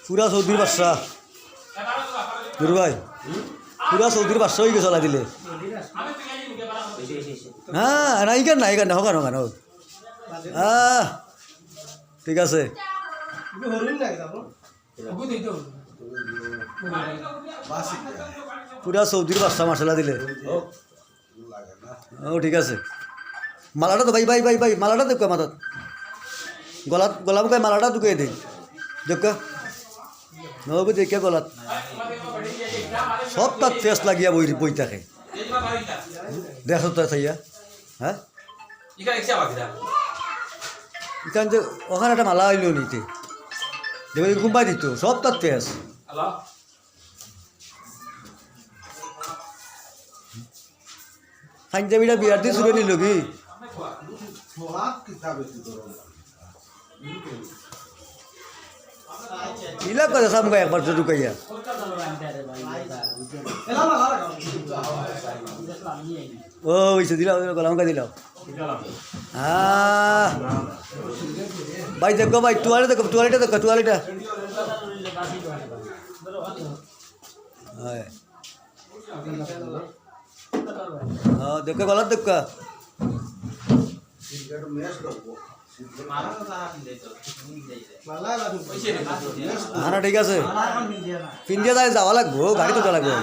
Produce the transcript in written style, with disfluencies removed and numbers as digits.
পুরা চৌধুরীর বাদশা গুরু ভাই পুরা চৌধুরীর বাদশা হয়ে গেছে চলাই দিলে হ্যাঁ না ইকান না ইকান না হকান হকান হোক ঠিক আছে পুরা চৌধুরীর বাদশা মার্শাল্লাহ দিলে ও ঠিক আছে মালাটা তো ভাই ভাই ভাই ভাই মালাটা দেখো মাথাত গলাত গলা বুকায় মালাটা ঢুকিয়ে দিই দেখো নবী দেখে গলাত সব তার ফেস লাগিয়া বই থাকে দেখো তো চাইয়া হ্যাঁ এখান যে ওখানে একটা মালা হইল নিতে দেখো ঘুমাই দিত সব তার ফেস পাঞ্জাবিটা বিয়ার দিয়ে চুরে নিল কি ইলা কথা সামগা একবার তো ঢুকাইয়া ও ওইসে দিলাম গলামকা দিলাম ভাই দেখো ভাই টুয়ালে দেখো টুয়ালিটা দেখো টুয়ালিটা দেখো গলার দেখো না ঠিক আছে পিন্ডিয়া যাওয়া লাগবো গাড়ি তো লাগবো